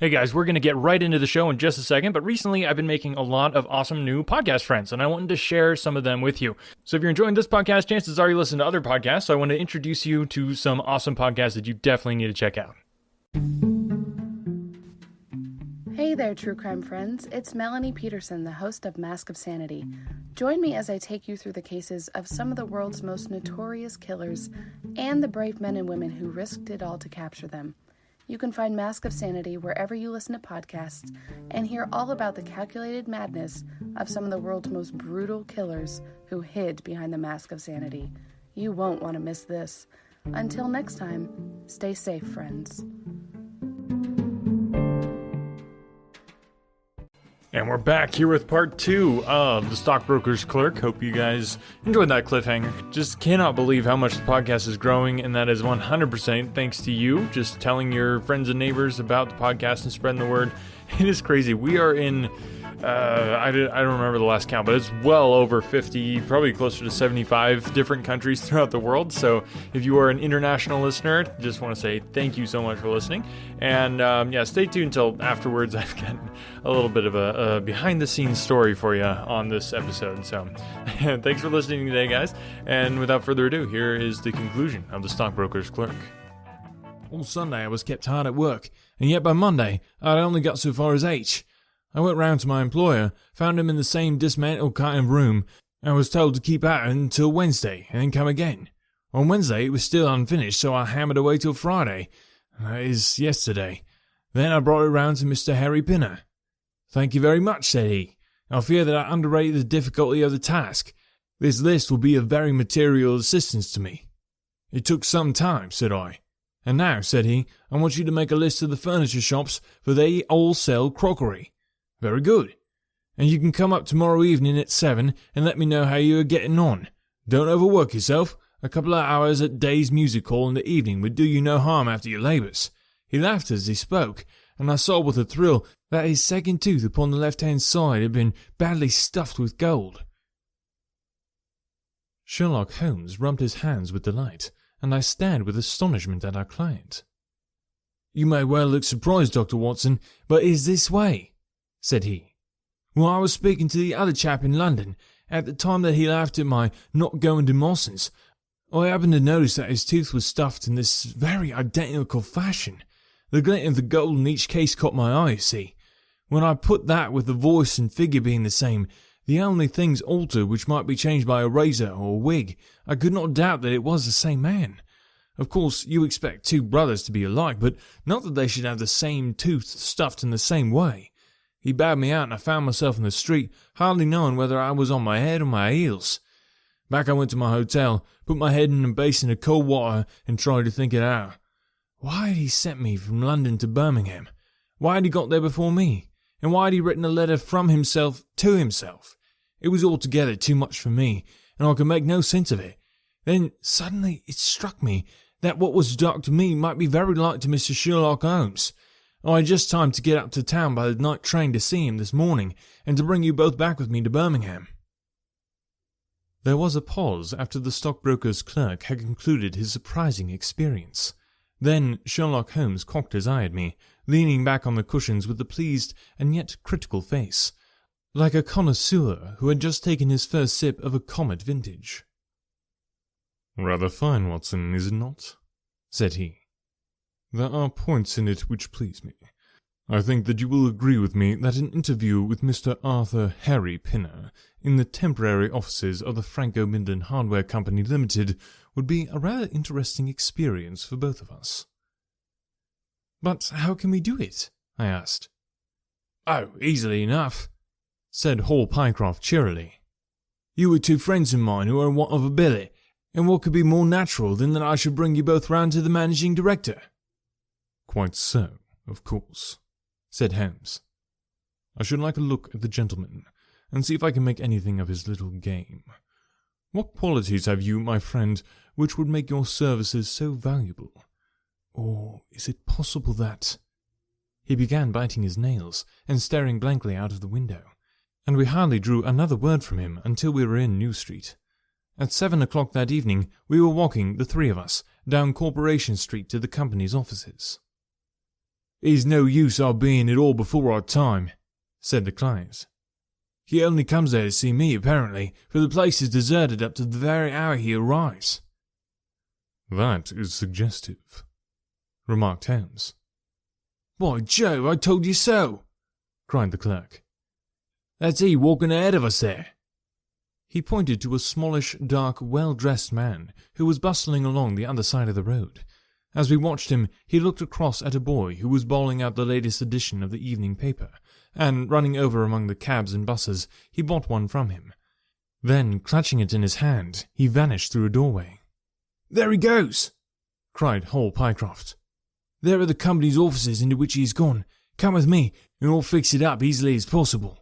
Hey guys, we're going to get right into the show in just a second, but recently I've been making a lot of awesome new podcast friends, and I wanted to share some of them with you. So if you're enjoying this podcast, chances are you listen to other podcasts, so I want to introduce you to some awesome podcasts that you definitely need to check out. Hey there, true crime friends. It's Melanie Peterson, the host of Mask of Sanity. Join me as I take you through the cases of some of the world's most notorious killers and the brave men and women who risked it all to capture them. You can find Mask of Sanity wherever you listen to podcasts and hear all about the calculated madness of some of the world's most brutal killers who hid behind the mask of sanity. You won't want to miss this. Until next time, stay safe, friends. And we're back here with part 2 of the Stockbroker's Clerk. Hope you guys enjoyed that cliffhanger. Just cannot believe how much the podcast is growing, and that is 100% thanks to you, just telling your friends and neighbors about the podcast and spreading the word. It is crazy. We are in, I don't remember the last count, but it's well over 50, probably closer to 75 different countries throughout the world. So if you are an international listener, just want to say thank you so much for listening. And stay tuned until afterwards. I've got a little bit of a behind-the-scenes story for you on this episode. So thanks for listening today, guys. And without further ado, here is the conclusion of the Stockbroker's Clerk. All Sunday I was kept hard at work, and yet by Monday I'd only got so far as H. I went round to my employer, found him in the same dismantled kind of room, and was told to keep at it until Wednesday, and then come again. On Wednesday it was still unfinished, so I hammered away till Friday. That is, yesterday. Then I brought it round to Mr. Harry Pinner. "Thank you very much," said he. "I fear that I underrated the difficulty of the task. This list will be of very material assistance to me." "It took some time," said I. "And now," said he, "I want you to make a list of the furniture shops, for they all sell crockery." "Very good. And you can come up tomorrow evening at 7 and let me know how you are getting on. Don't overwork yourself. A couple of hours at Day's music hall in the evening would do you no harm after your labours." He laughed as he spoke, and I saw with a thrill that his second tooth upon the left-hand side had been badly stuffed with gold. Sherlock Holmes rubbed his hands with delight, and I stared with astonishment at our client. "You may well look surprised, Dr. Watson, but it is this way," said he. "Well, I was speaking to the other chap in London, at the time that he laughed at my not going to Mawson's. I happened to notice that his tooth was stuffed in this very identical fashion. The glint of the gold in each case caught my eye, you see. When I put that with the voice and figure being the same, the only things altered which might be changed by a razor or a wig, I could not doubt that it was the same man. Of course, you expect two brothers to be alike, but not that they should have the same tooth stuffed in the same way. He bowed me out and I found myself in the street, hardly knowing whether I was on my head or my heels. Back I went to my hotel, put my head in a basin of cold water and tried to think it out. Why had he sent me from London to Birmingham? Why had he got there before me? And why had he written a letter from himself to himself? It was altogether too much for me, and I could make no sense of it. Then suddenly it struck me that what was dark to me might be very like to Mr. Sherlock Holmes. I had just time to get up to town by the night train to see him this morning, and to bring you both back with me to Birmingham." There was a pause after the stockbroker's clerk had concluded his surprising experience. Then Sherlock Holmes cocked his eye at me, leaning back on the cushions with a pleased and yet critical face, like a connoisseur who had just taken his first sip of a comet vintage. "Rather fine, Watson, is it not?" said he. "There are points in it which please me. I think that you will agree with me that an interview with Mr. Arthur Harry Pinner in the temporary offices of the Franco-Minden Hardware Company Limited would be a rather interesting experience for both of us." "But how can we do it?" I asked. "Oh, easily enough," said Hall Pycroft cheerily. "You were two friends of mine who are in want of a billet, and what could be more natural than that I should bring you both round to the managing director?" "Quite so, of course," said Holmes. "I should like a look at the gentleman, and see if I can make anything of his little game. What qualities have you, my friend, which would make your services so valuable? Or is it possible that—" He began biting his nails and staring blankly out of the window, and we hardly drew another word from him until we were in New Street. At 7 o'clock that evening we were walking, the three of us, down Corporation Street to the company's offices. "It's no use our being at all before our time," said the client. "He only comes there to see me, apparently, for the place is deserted up to the very hour he arrives." "That is suggestive," remarked Holmes. "By Jove, I told you so!" cried the clerk. "That's he walking ahead of us there." He pointed to a smallish, dark, well-dressed man who was bustling along the other side of the road. As we watched him, he looked across at a boy who was bawling out the latest edition of the evening paper, and running over among the cabs and buses, he bought one from him. Then, clutching it in his hand, he vanished through a doorway. "There he goes!" cried Hall Pycroft. "There are the company's offices into which he has gone. Come with me, and we'll fix it up easily as possible."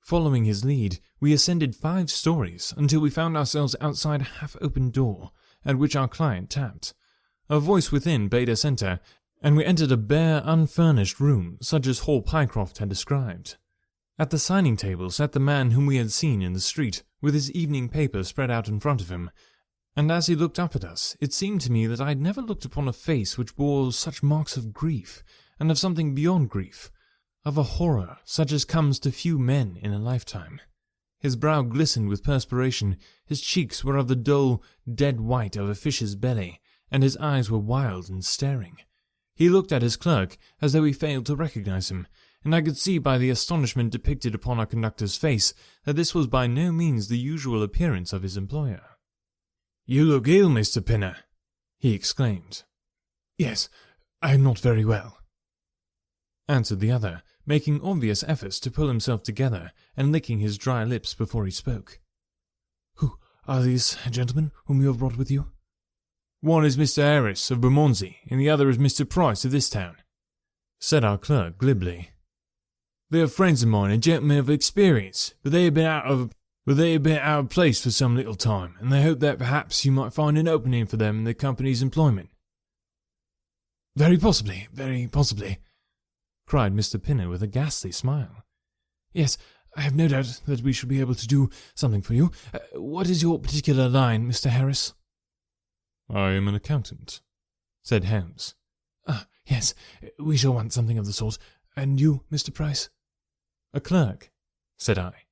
Following his lead, we ascended 5 stories until we found ourselves outside a half-open door, at which our client tapped. A voice within bade us enter, and we entered a bare, unfurnished room such as Hall Pycroft had described. At the signing table sat the man whom we had seen in the street, with his evening paper spread out in front of him, and as he looked up at us, it seemed to me that I had never looked upon a face which bore such marks of grief, and of something beyond grief, of a horror such as comes to few men in a lifetime. His brow glistened with perspiration, his cheeks were of the dull, dead white of a fish's belly, and his eyes were wild and staring. He looked at his clerk as though he failed to recognize him, and I could see by the astonishment depicted upon our conductor's face that this was by no means the usual appearance of his employer. "You look ill, Mr. Pinner," he exclaimed. "Yes, I am not very well," answered the other, making obvious efforts to pull himself together and licking his dry lips before he spoke. "Who are these gentlemen whom you have brought with you?" "One is Mr. Harris of Bermondsey, and the other is Mr. Price of this town," said our clerk glibly. "They are friends of mine and gentlemen of experience, but they have been out of place for some little time, and they hope that perhaps you might find an opening for them in the company's employment." Very possibly," cried Mr. Pinner with a ghastly smile. "Yes, I have no doubt that we shall be able to do something for you. What is your particular line, Mr. Harris?" "I am an accountant," said Holmes. "Ah, yes, we shall want something of the sort. And you, Mr. Price?" "A clerk," said I.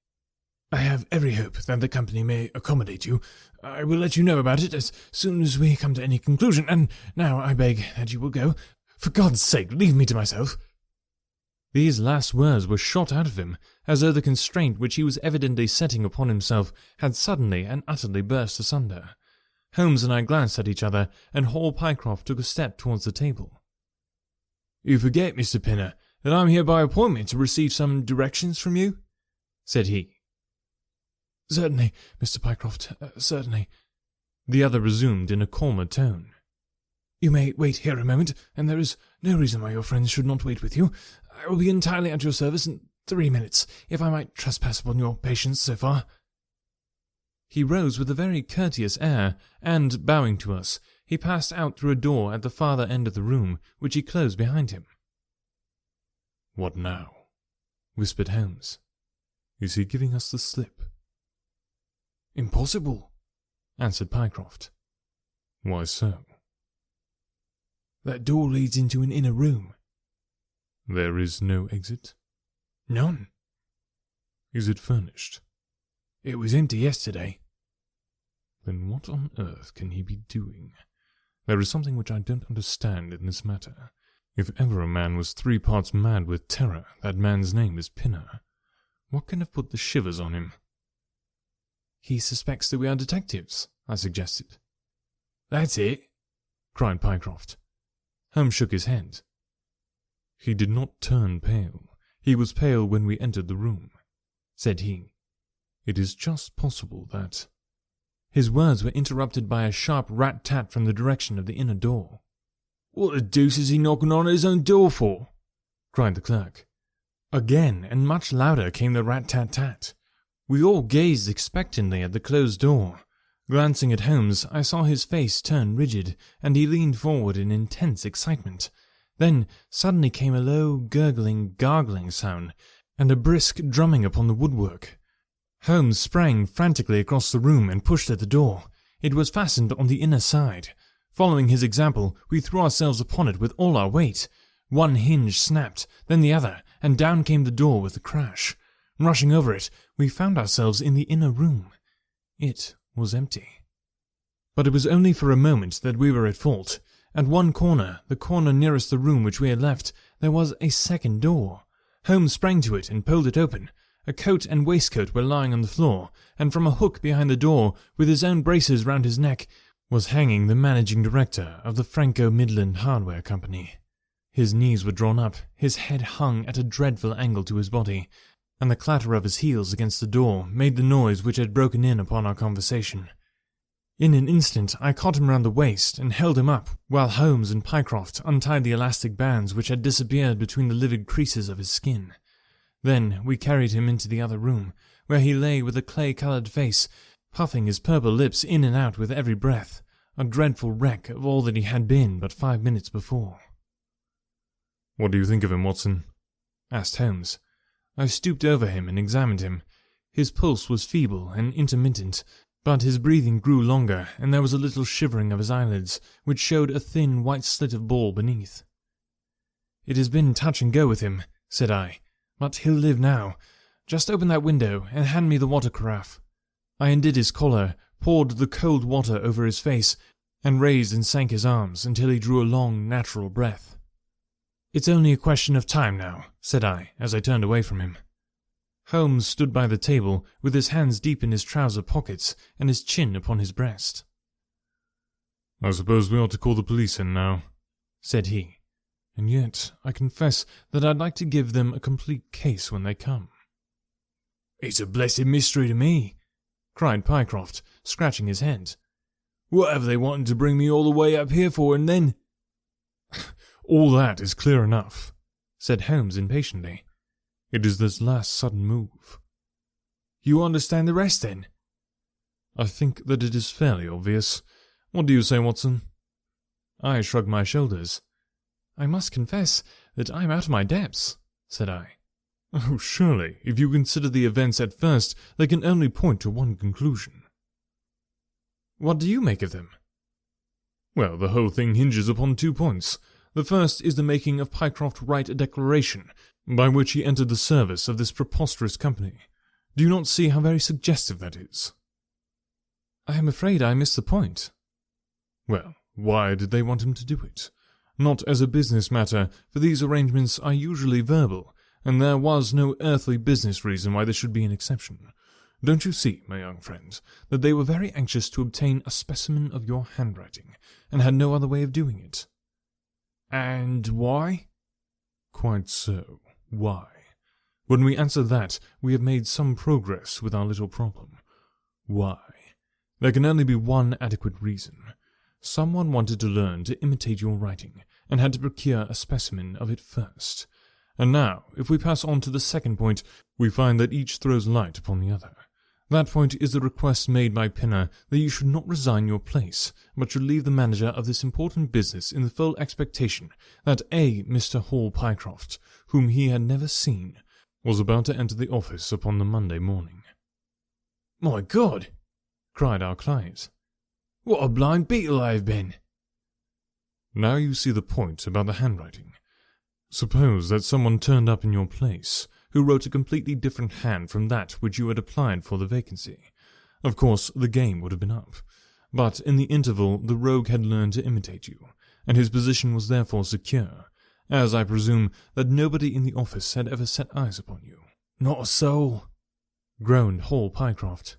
"I have every hope that the company may accommodate you. I will let you know about it as soon as we come to any conclusion, and now I beg that you will go. For God's sake, leave me to myself." These last words were shot out of him, as though the constraint which he was evidently setting upon himself had suddenly and utterly burst asunder. Holmes and I glanced at each other, and Hall Pycroft took a step towards the table. "You forget, Mr. Pinner, that I am here by appointment to receive some directions from you," said he. "Certainly, Mr. Pycroft, certainly," the other resumed in a calmer tone. "You may wait here a moment, and there is no reason why your friends should not wait with you. I will be entirely at your service in 3 minutes, if I might trespass upon your patience so far." He rose with a very courteous air, and, bowing to us, he passed out through a door at the farther end of the room, which he closed behind him. "What now?" whispered Holmes. "Is he giving us the slip?" "Impossible," answered Pycroft. "Why so?" "That door leads into an inner room." "There is no exit?" "None." "Is it furnished?" "It was empty yesterday." "Then what on earth can he be doing? There is something which I don't understand in this matter. If ever a man was 3 parts mad with terror, that man's name is Pinner. What can have put the shivers on him?" "He suspects that we are detectives," I suggested. "That's it," cried Pycroft. Holmes shook his head. "He did not turn pale. He was pale when we entered the room," said he. "It is just possible that—" His words were interrupted by a sharp rat-tat from the direction of the inner door. "What the deuce is he knocking on his own door for?" cried the clerk. Again, and much louder, came the rat-tat-tat. We all gazed expectantly at the closed door. Glancing at Holmes, I saw his face turn rigid, and he leaned forward in intense excitement. Then suddenly came a low, gurgling, gargling sound, and a brisk drumming upon the woodwork. Holmes sprang frantically across the room and pushed at the door. It was fastened on the inner side. Following his example, we threw ourselves upon it with all our weight. One hinge snapped, then the other, and down came the door with a crash. Rushing over it, we found ourselves in the inner room. It was empty. But it was only for a moment that we were at fault. At one corner, the corner nearest the room which we had left, there was a second door. Holmes sprang to it and pulled it open. A coat and waistcoat were lying on the floor, and from a hook behind the door, with his own braces round his neck, was hanging the managing director of the Franco-Midland Hardware Company. His knees were drawn up, his head hung at a dreadful angle to his body, and the clatter of his heels against the door made the noise which had broken in upon our conversation. In an instant I caught him round the waist and held him up, while Holmes and Pycroft untied the elastic bands which had disappeared between the livid creases of his skin. Then we carried him into the other room, where he lay with a clay-coloured face, puffing his purple lips in and out with every breath, a dreadful wreck of all that he had been but 5 minutes before. "What do you think of him, Watson?" asked Holmes. I stooped over him and examined him. His pulse was feeble and intermittent, but his breathing grew longer, and there was a little shivering of his eyelids, which showed a thin white slit of ball beneath. "It has been touch and go with him," said I, "but he'll live now. Just open that window and hand me the water carafe." I undid his collar, poured the cold water over his face, and raised and sank his arms until he drew a long, natural breath. "It's only a question of time now," said I, as I turned away from him. Holmes stood by the table, with his hands deep in his trouser pockets and his chin upon his breast. "I suppose we ought to call the police in now," said he. "And yet I confess that I'd like to give them a complete case when they come." "It's a blessed mystery to me," cried Pycroft, scratching his head. "What have they wanted to bring me all the way up here for, and then—" "All that is clear enough," said Holmes impatiently. "It is this last sudden move." "You understand the rest, then?" "I think that it is fairly obvious. What do you say, Watson?" I shrugged my shoulders. "I must confess that I am out of my depths," said I. "Oh, surely, if you consider the events at first, they can only point to one conclusion." "What do you make of them?" "Well, the whole thing hinges upon 2 points. The first is the making of Pycroft write a declaration, by which he entered the service of this preposterous company. Do you not see how very suggestive that is?" "I am afraid I missed the point." "Well, why did they want him to do it? Not as a business matter, for these arrangements are usually verbal, and there was no earthly business reason why there should be an exception. Don't you see, my young friend, that they were very anxious to obtain a specimen of your handwriting, and had no other way of doing it?" "And why?" "Quite so. Why? When we answer that, we have made some progress with our little problem. Why? There can only be one adequate reason. Someone wanted to learn to imitate your writing, and had to procure a specimen of it first. And now, if we pass on to the second point, we find that each throws light upon the other. That point is the request made by Pinner that you should not resign your place, but should leave the manager of this important business in the full expectation that a Mr. Hall Pycroft, whom he had never seen, was about to enter the office upon the Monday morning." "My God!" cried our client. "What a blind beetle I have been!" "Now you see the point about the handwriting. Suppose that someone turned up in your place, who wrote a completely different hand from that which you had applied for the vacancy. Of course, the game would have been up. But in the interval, the rogue had learned to imitate you, and his position was therefore secure, as I presume that nobody in the office had ever set eyes upon you." "Not a soul," groaned Hall Pycroft.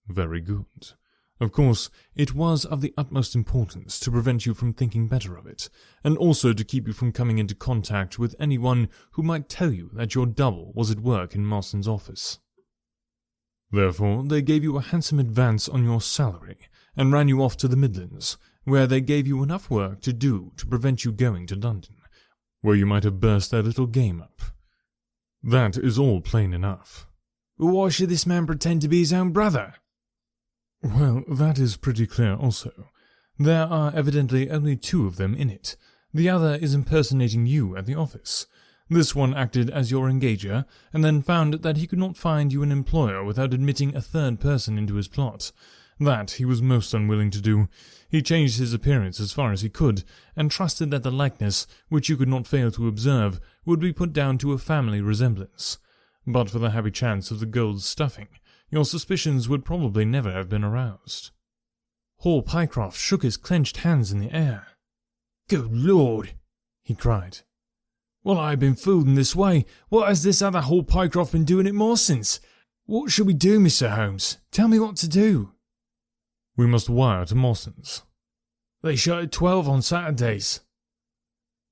"Very good. Of course, it was of the utmost importance to prevent you from thinking better of it, and also to keep you from coming into contact with anyone who might tell you that your double was at work in Marston's office. Therefore, they gave you a handsome advance on your salary, and ran you off to the Midlands, where they gave you enough work to do to prevent you going to London, where you might have burst their little game up. That is all plain enough." "But why should this man pretend to be his own brother?" "Well, that is pretty clear also. There are evidently only 2 of them in it. The other is impersonating you at the office. This one acted as your engager, and then found that he could not find you an employer without admitting a third person into his plot. That he was most unwilling to do. He changed his appearance as far as he could, and trusted that the likeness, which you could not fail to observe, would be put down to a family resemblance. But for the happy chance of the gold stuffing, your suspicions would probably never have been aroused. Hall Pycroft shook his clenched hands in the air. "Good Lord!" he cried. "Well, I have been fooled in this way. What has this other Hall Pycroft been doing at Mawson's? What shall we do, Mr. Holmes? Tell me what to do." "We must wire to Mawson's." "They shut at 12 on Saturdays."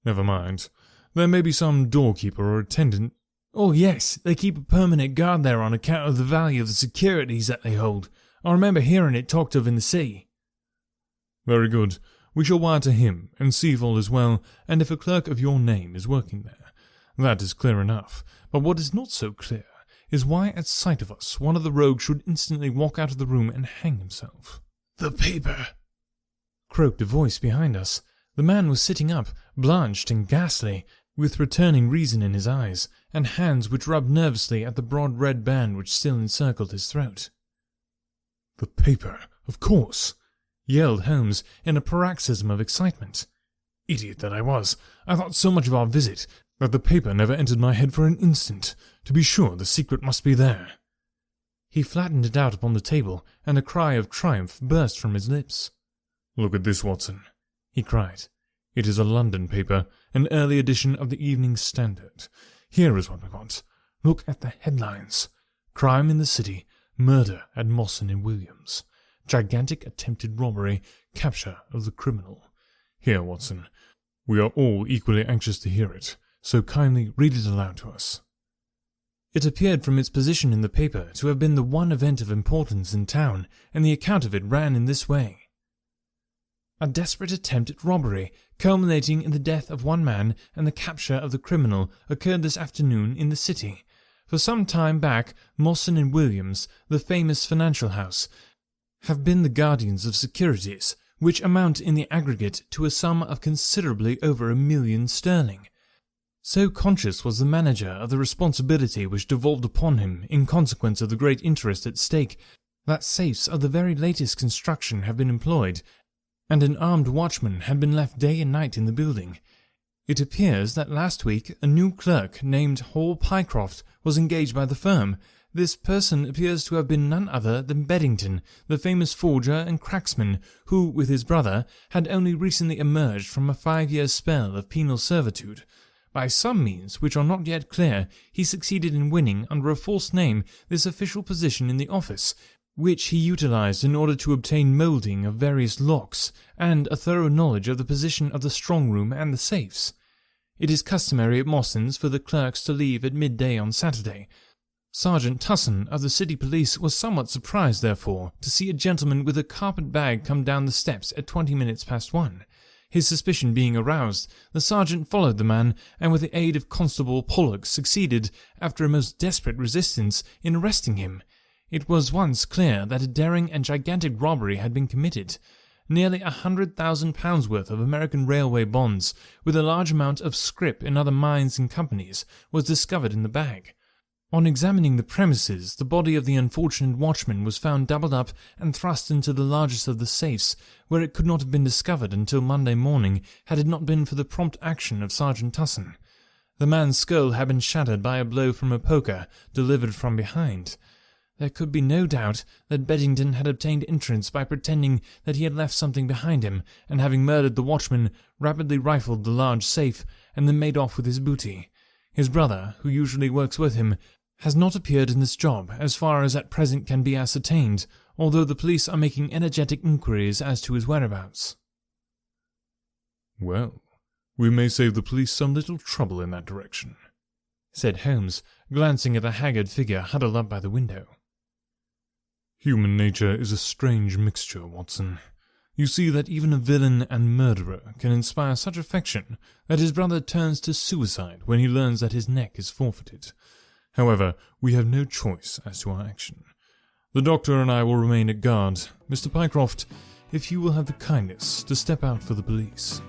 "Never mind. There may be some doorkeeper or attendant." "Oh yes, they keep a permanent guard there on account of the value of the securities that they hold. I remember hearing it talked of in the city." "Very good. We shall wire to him and see if all is well, and if a clerk of your name is working there. That is clear enough, but what is not so clear is why at sight of us one of the rogues should instantly walk out of the room and hang himself." "The paper!" croaked a voice behind us. The man was sitting up, blanched and ghastly, with returning reason in his eyes, and hands which rubbed nervously at the broad red band which still encircled his throat. "The paper, of course!" yelled Holmes in a paroxysm of excitement. "Idiot that I was! I thought so much of our visit that the paper never entered my head for an instant. To be sure, the secret must be there." He flattened it out upon the table, and a cry of triumph burst from his lips. "Look at this, Watson," he cried. "It is a London paper, an early edition of the Evening Standard. Here is what we want. Look at the headlines. Crime in the City, murder at Mawson and Williams. Gigantic attempted robbery, capture of the criminal. Here, Watson, we are all equally anxious to hear it, so kindly read it aloud to us." It appeared from its position in the paper to have been the one event of importance in town, and the account of it ran in this way. "A desperate attempt at robbery, culminating in the death of one man and the capture of the criminal, occurred this afternoon in the city. For some time back, Mawson and Williams, the famous financial house, have been the guardians of securities, which amount in the aggregate to a sum of considerably over £1 million sterling. So conscious was the manager of the responsibility which devolved upon him in consequence of the great interest at stake, that safes of the very latest construction have been employed, and an armed watchman had been left day and night in the building. It appears that last week a new clerk named Hall Pycroft was engaged by the firm. This person appears to have been none other than Beddington, the famous forger and cracksman, who, with his brother, had only recently emerged from a 5-year spell of penal servitude. By some means, which are not yet clear, he succeeded in winning, under a false name, this official position in the office, which he utilized in order to obtain moulding of various locks, and a thorough knowledge of the position of the strong room and the safes. It is customary at Mawson's for the clerks to leave at midday on Saturday. Sergeant Tusson of the City Police was somewhat surprised, therefore, to see a gentleman with a carpet bag come down the steps at 20 minutes past 1. His suspicion being aroused, the sergeant followed the man, and with the aid of Constable Pollock succeeded, after a most desperate resistance, in arresting him. It was once clear that a daring and gigantic robbery had been committed. Nearly £100,000 worth of American railway bonds, with a large amount of scrip in other mines and companies, was discovered in the bag. On examining the premises, the body of the unfortunate watchman was found doubled up and thrust into the largest of the safes, where it could not have been discovered until Monday morning, had it not been for the prompt action of Sergeant Tusson. The man's skull had been shattered by a blow from a poker, delivered from behind. There could be no doubt that Beddington had obtained entrance by pretending that he had left something behind him, and having murdered the watchman, rapidly rifled the large safe, and then made off with his booty. His brother, who usually works with him, has not appeared in this job, as far as at present can be ascertained, although the police are making energetic inquiries as to his whereabouts." "Well, we may save the police some little trouble in that direction," said Holmes, glancing at the haggard figure huddled up by the window. "Human nature is a strange mixture, Watson. You see that even a villain and murderer can inspire such affection that his brother turns to suicide when he learns that his neck is forfeited. However, we have no choice as to our action. The doctor and I will remain at guard. Mr. Pycroft, if you will have the kindness to step out for the police."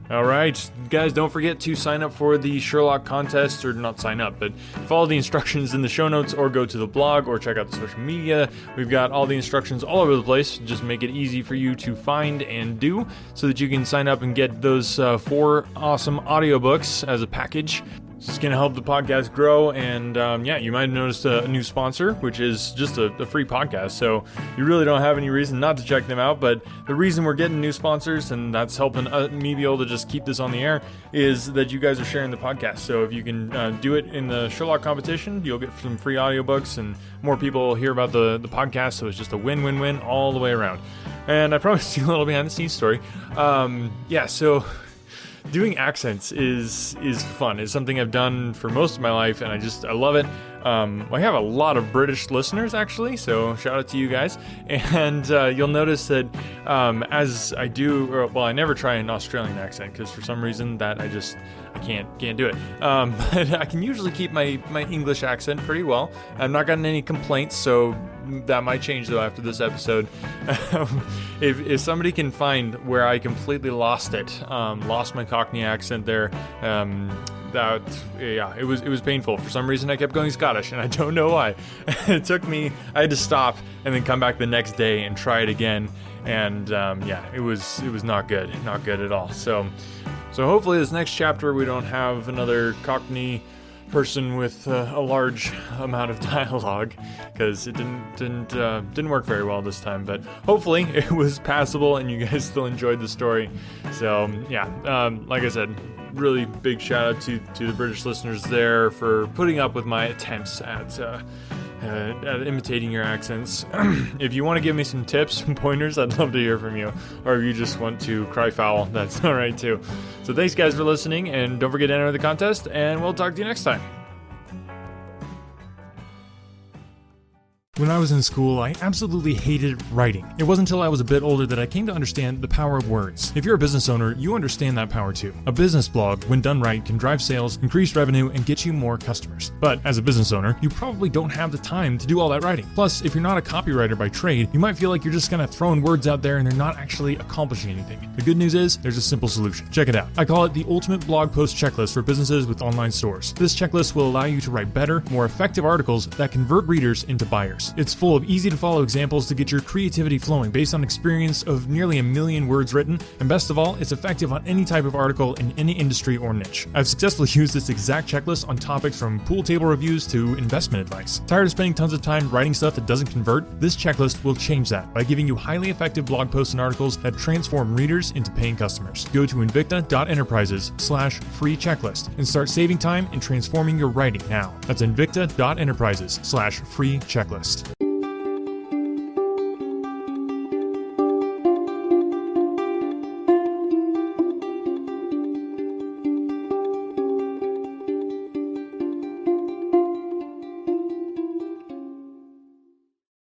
All right, guys, don't forget to sign up for the Sherlock contest, or not sign up, but follow the instructions in the show notes, or go to the blog, or check out the social media. We've got all the instructions all over the place. Just make it easy for you to find and do, so that you can sign up and get those 4 awesome audiobooks as a package. It's going to help the podcast grow, and you might have noticed a new sponsor, which is just a free podcast, so you really don't have any reason not to check them out. But the reason we're getting new sponsors, and that's helping me be able to just keep this on the air, is that you guys are sharing the podcast. So if you can do it in the Sherlock competition, you'll get some free audiobooks, and more people will hear about the podcast, so it's just a win-win-win all the way around. And I promised you a little behind-the-scenes story. So doing accents is fun. It's something I've done for most of my life, and I love it. I have a lot of British listeners, actually, so shout out to you guys. And you'll notice that as I do, I never try an Australian accent, because for some reason that I can't do it. But I can usually keep my English accent pretty well. I've not gotten any complaints, so that might change though after this episode. If somebody can find where I completely lost my Cockney accent there, it was painful. For some reason I kept going Scottish, and I don't know why. I had to stop and then come back the next day and try it again, and it was not good at all. So hopefully this next chapter we don't have another Cockney person with a large amount of dialogue, because it didn't work very well this time. But hopefully it was passable and you guys still enjoyed the story. So like I said, really big shout out to the British listeners there for putting up with my attempts at imitating your accents. If you want to give me some tips and pointers, I'd love to hear from you. Or if you just want to cry foul, that's alright too. So thanks guys for listening, and don't forget to enter the contest, and we'll talk to you next time. When I was in school, I absolutely hated writing. It wasn't until I was a bit older that I came to understand the power of words. If you're a business owner, you understand that power too. A business blog, when done right, can drive sales, increase revenue, and get you more customers. But as a business owner, you probably don't have the time to do all that writing. Plus, if you're not a copywriter by trade, you might feel like you're just kind of throwing words out there and they're not actually accomplishing anything. The good news is, there's a simple solution. Check it out. I call it the ultimate blog post checklist for businesses with online stores. This checklist will allow you to write better, more effective articles that convert readers into buyers. It's full of easy to follow examples to get your creativity flowing based on experience of nearly 1 million words written, and best of all, it's effective on any type of article in any industry or niche. I've successfully used this exact checklist on topics from pool table reviews to investment advice. Tired of spending tons of time writing stuff that doesn't convert? This checklist will change that by giving you highly effective blog posts and articles that transform readers into paying customers. Go to invicta.enterprises/free checklist and start saving time and transforming your writing now. That's invicta.enterprises/free checklist.